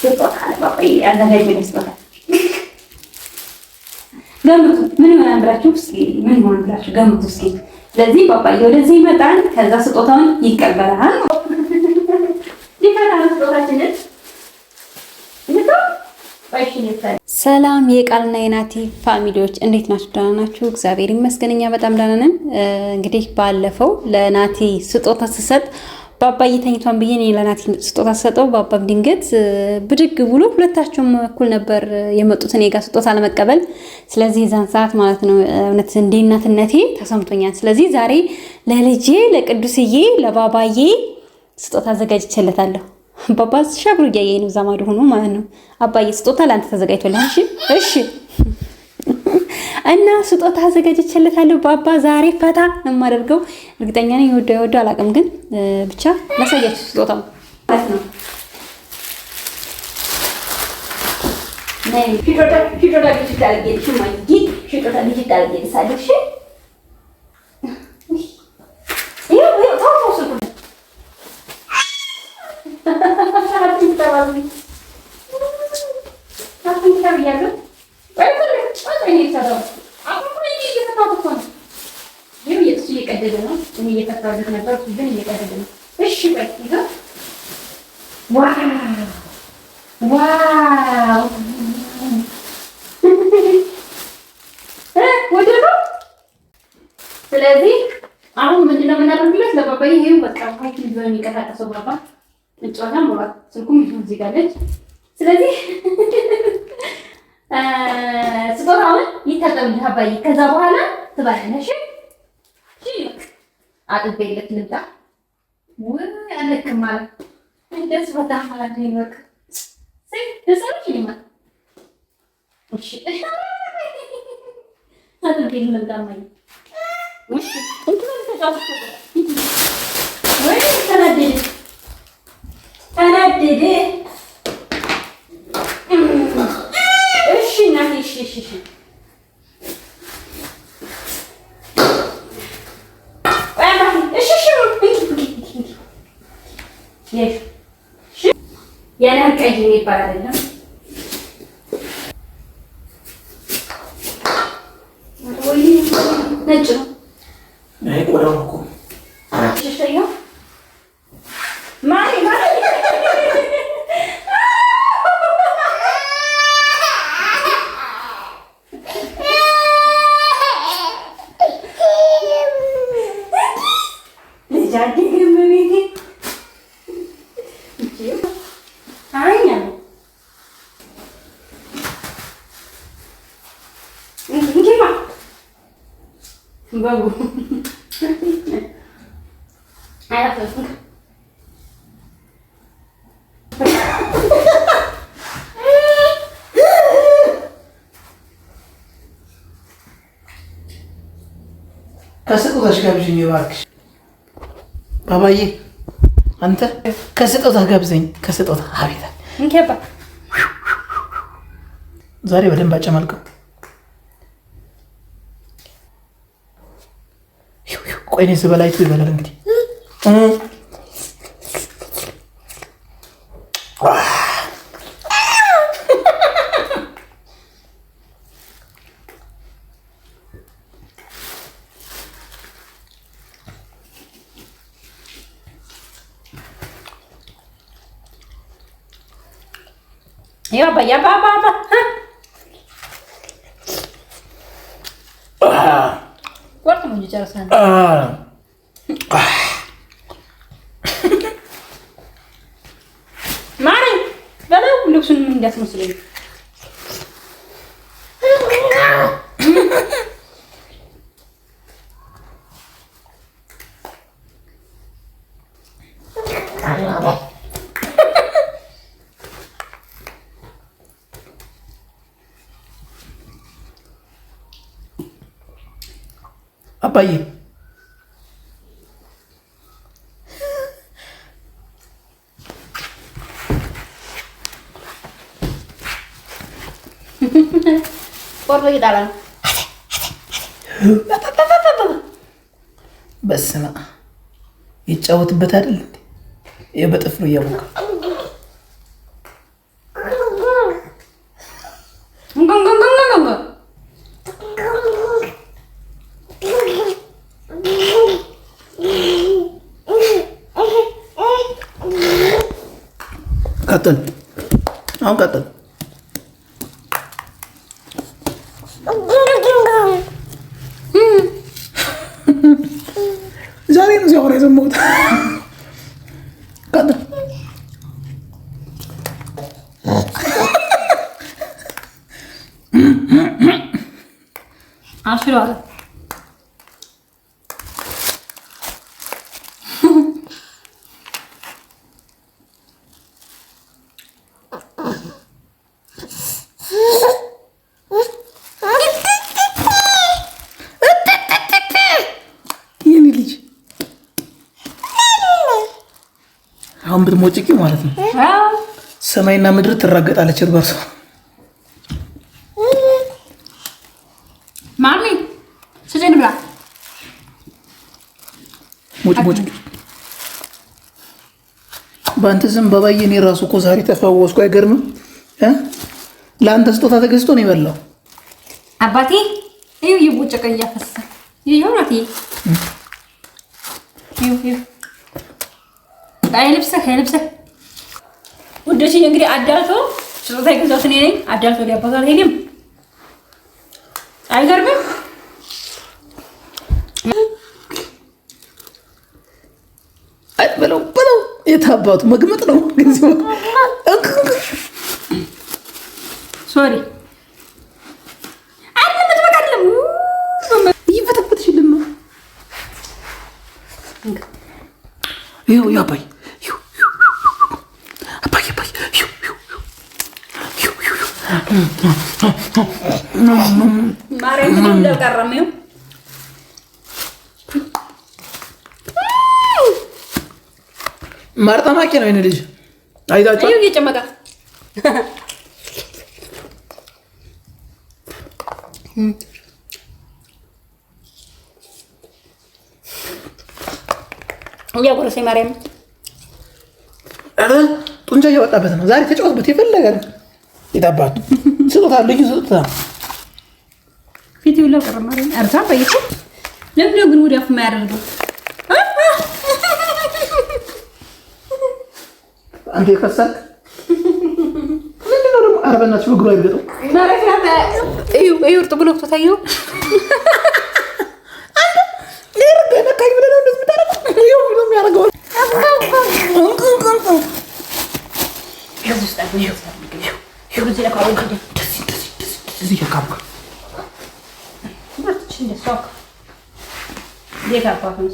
ስጦታ ባባዬ ያዘጋጀልኝ ስጦታ ገምቱ ምን ይሆናል ብላችሁ እስኪ ምን ይሆናል ብላችሁ ገምቱ እስኪ። ስለዚህ ባባዬ ወደዚህ ይመጣል፣ ከዛ ስጦታውን ይቀበላል። ይፈታል ስጦታችንን ሰላም የቃልና የናቲ ፋሚሊዎች እንዴት ናችሁ? ደህና ናችሁ? እግዚአብሔር ይመስገን እኛ በጣም ደህና ነን። እንግዲህ ባለፈው ለናቲ ስጦታ ስሰጥ ባባዬ ተኝቷን ብዬ እኔ ለናቲ ስጦታ ስሰጠው ባባም ድንገት ብድግ ብሎ ሁለታቸውም እኩል ነበር የመጡት እኔ ጋር ስጦታ ለመቀበል። ስለዚህ የዛን ሰዓት ማለት ነው እውነት እንደ እናትነቴ ተሰምቶኛል። ስለዚህ ዛሬ ለልጄ ለቅዱስዬ ለባባዬ ስጦታ አዘጋጅቼለታለሁ። ባባ ሻብሩ እያየኝ ነው፣ ዛማዱ ሆኖ ማለት ነው። አባዬ ስጦታ ለአንተ ተዘጋጅቶልሃል። እሺ እና ስጦታ አዘጋጅቼለታለሁ። ባባ ዛሬ ፈታ ነው የማደርገው። እርግጠኛ ነኝ ይወደው አላውቅም፣ ግን ብቻ ላሳያችሁ ስጦታው ማለት ነው። ሽጦታ ዲጂታል ጌልሽ ማይጊ ሽጦታ ዲጂታል ጌልሽ አለሽ ስለዚህ አሁን ምንድነው የምናደርግለት ለባባዬ? ይሄው በቃ ፋይት ይዞ የሚንቀሳቀሰው ባባ እንጫወታ ሞራት ስልኩም ይሁን እዚህ ጋር አለች። ስለዚህ ስጦታውን ይታጠብልህ አባዬ፣ ከዛ በኋላ ትባላለሽ። እሺ አጥቤለት ልምጣ ወይ አለክም ማለት እንደስ በጣም ማለት ነው። በቃ ሰይ ተሰሩሽ ይማል። እሺ አጥቤለት ልምጣ ማለት እሺ እንትን ተጫወተ ወይ ተናደደ። እሺ እናቴ እሺ ቀይ የሚባል አይደለም። ነጭ ነው። ቆዳው እኮ bagus. Ayo tuh. ከስጦታሽ ጋብዥኝ እባክሽ ባባዬ። አንተ ከስጦታ ጋብዘኝ። ከስጦታ አቤት እንከባ ዛሬ በደንብ አጨማልቀው። ቆይ ነው ስበላይቱ ይበላል እንግዲህ። ya apa. Kuat kamu bicara sana. Mari, kalau ልብሱን ምን እንዳስመስለኝ አባዬ ቆርጦ ይጣላል። በስመ አብ ይጫወትበት አይደል እንዴ? በጥፍሩ እያወቀ ቀጥል። አሁን ቀጥል። ዛሬ ነው ሲያወራ የሰማሁት። ቀጥል። አሽሯል። የኔ ልጅ አሁን ብትሞጭቂው ማለት ነው ሰማይና ምድር ትራገጣለች እርስ በርሷ። ማሚ ስጀን ብላ ሞጭ በአንተ ዝም በባዬ እኔ ራሱ እኮ ዛሬ ተፈወስኩ። አይገርምም? ለአንተ ስጦታ ተገዝቶ ነው የበላው። አባቴ ይኸው ይቦጨቀ እያፈሰሰ ይኸው ናት። ይኸው ልብስህ ውዶች፣ እንግዲህ አዳልቶ ስጦታ የገዛሁት እኔ ነኝ። አዳልቶ ሊያባቱ አልሄድም። አይገርምም? በለው የታባቱ መግመጥ ነው። ሶሪ አይደለም እየፈተፈትሽልን ነው። ይኸው አባይ ማርያም እንደቀረመው ማር ጠማቂ ነው የኔ ልጅ። አይታችሁ እዩ እየጨመቀ እያጎረሰኝ ማርያም ጡንቻ እያወጣበት ነው። ዛሬ ተጫወትበት የፈለገ ነው። የታባቱ ስጦታ ልዩ ስጦታ ፊት ይውላው ቀረ ማርያም አርታ ባይኩ ለምን ግን ወዲያፍ የማያደርገው አንተ የከሳክ ምንድነው ደግሞ? ኧረ በእናትሽ በእግሩ አይገጠው እዩ እርጥ ብሎ ተታየው አንተ ለርገ ነካኝ ብለህ ነው እንደዚህ የምታደርገው? ይኸው ብሎ የሚያደርገው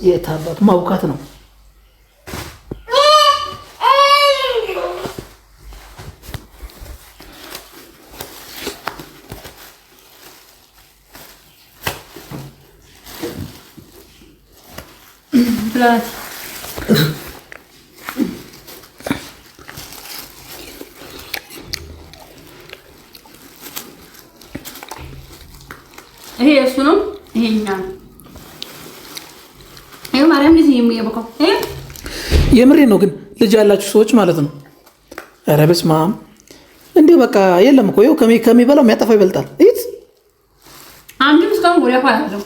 የታባቱ ማቡካት ነው። ይሄ እሱ ነው። ይሄኛው ይሄ ማርያም ልጅ የሚያበቃው የምሬ ነው። ግን ልጅ ያላችሁ ሰዎች ማለት ነው። ኧረ በስመ አብ እንዲሁ በቃ የለም እኮ ይኸው ከሚበላው የሚያጠፋው ይበልጣል። እይት አንድም እስካሁን ወዲያ ፋ ያለው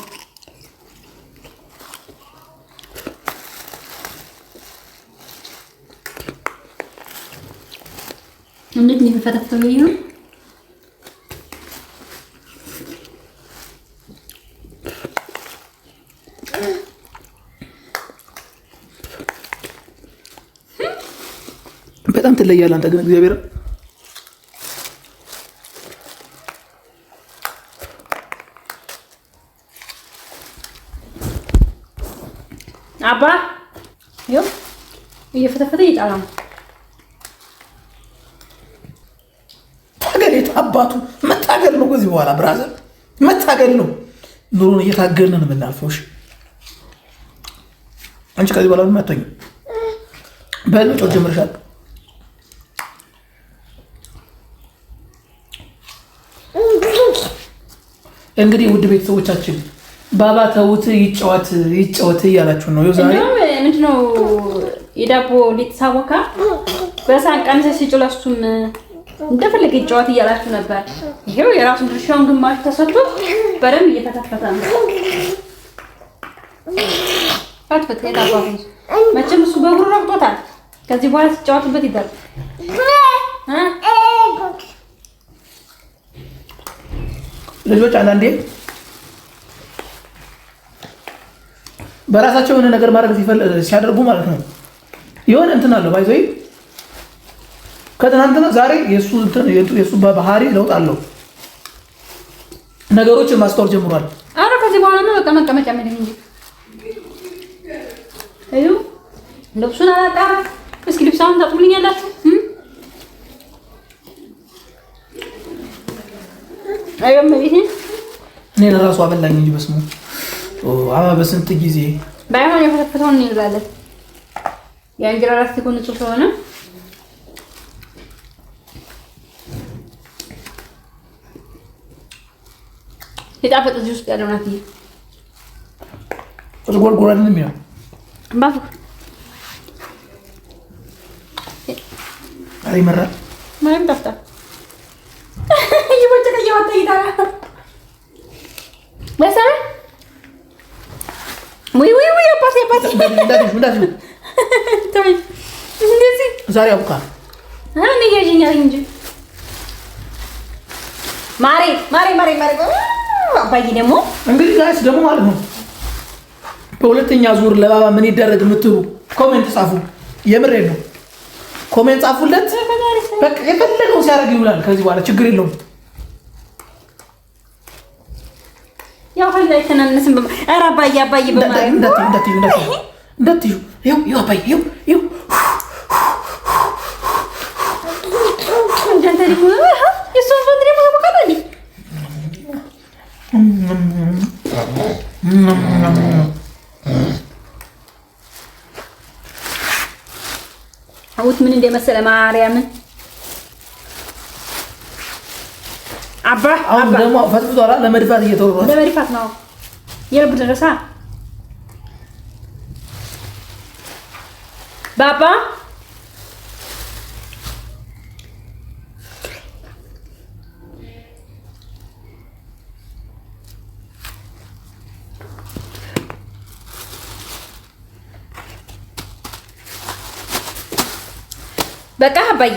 እንዴት ነው የሚፈተፈተው? ይሄ ነው በጣም ትለያለህ አንተ ግን እግዚአብሔር አባ ይኸው እየፈተፈተ እየጣላ ነው። ታገል አባቱ መታገል ነው። ከዚህ በኋላ ብራዘር መታገል ነው። ኑሮን እየታገልን ነው የምናልፈው። እሺ አንቺ ከዚህ በኋላ ምን አትሆኝም። በልጦ ጀምርሻል። እንግዲህ ውድ ቤተሰቦቻችን ባባ ተውት ይጫወት እያላችሁ ነው። ዛሬ ምንድነው የዳቦ ሊተሳወካ በሳን ቀንሰ ሲጭላሱም እንደፈለገ ይጫወት እያላችሁ ነበር። ይሄው የራሱን ድርሻውን ግማሽ ተሰጥቶ በደንብ እየተከፈተ ነው። ፈትፈት የታባቱ መቼም እሱ በእግሩ ረግጦታል። ከዚህ በኋላ ሲጫወትበት ይደርግ ልጆች አንዳንዴ በራሳቸው የሆነ ነገር ማድረግ ሲያደርጉ ማለት ነው የሆነ እንትን አለው ባይዘይ ከትናንትና ዛሬ የሱ ባህሪ ለውጥ አለው። ነገሮችን ማስተዋል ጀምሯል። አረ ከዚህ በኋላ ነው በቃ መቀመጫ ምን እንጂ አዩ ልብሱን አላጣራ። እስኪ ልብሳውን ታጥቡልኛላችሁ? አዩ ማለት እኔ ለራሱ አበላኝ እንጂ በስሙ በስንት ጊዜ ባይሆን የፈተፈተውን እንይዛለን። የእንጀራ ላስቲኩ ንጹህ ስለሆነ የጣፈጥ እዚህ ውስጥ ያለው ናት። ጎርጎራን ነው የሚለው ባፉ አይ መራ ማንም ጠፍታ ይወጨቀ ያወጣ ይታራ ወሰረ ወይ አባቴ እንዳትዩ ተመኝ እንደዚህ ዛሬ አቡካ እኔ ያጂኛል እንጂ ማሬ አባዬ ደግሞ እንግዲህ ጋይስ ደግሞ ማለት ነው በሁለተኛ ዙር ለባባ ምን ይደረግ የምትሉ ኮሜንት ጻፉ። የምሬን ነው። ኮሜንት ጻፉለት። በቃ የፈለገው ሲያደርግ ይውላል። ከዚህ በኋላ ችግር የለውም። ያው ሆይ ላይ ተናነስም ኧረ አባዬ በማለት እንዳትዩ ይኸው አባዬ ይኸው እንደንተ ደግሞ የሱን ወንድ ደግሞ በቃላሊ አውት ምን እንደመሰለ ማርያምን አባ ደግሞ ፈጥፍቷላ። ለመድፋት እየተወራው ለመድፋት ነው የልብ ደረሳ ባባ በቃ አባዬ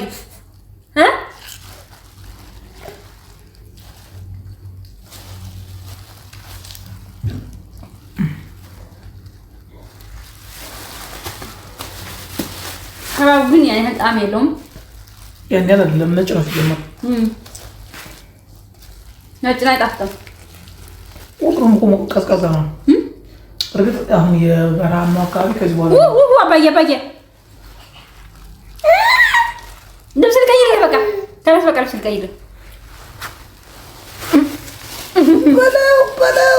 ሀባብ ግን ያን ጣም የለውም። ያን ያለ ነጭ ነው ሲጀመር ነጭ ላይ ጣፍጠም ቁጥሩም ቀዝቃዛ ነው። እርግጥ አሁን የበረሃማው አካባቢ ከዚህ በኋላ አባዬ ልብስ ልቀይር በቃ ተነስ በቃ ልብስ ልቀይር በለው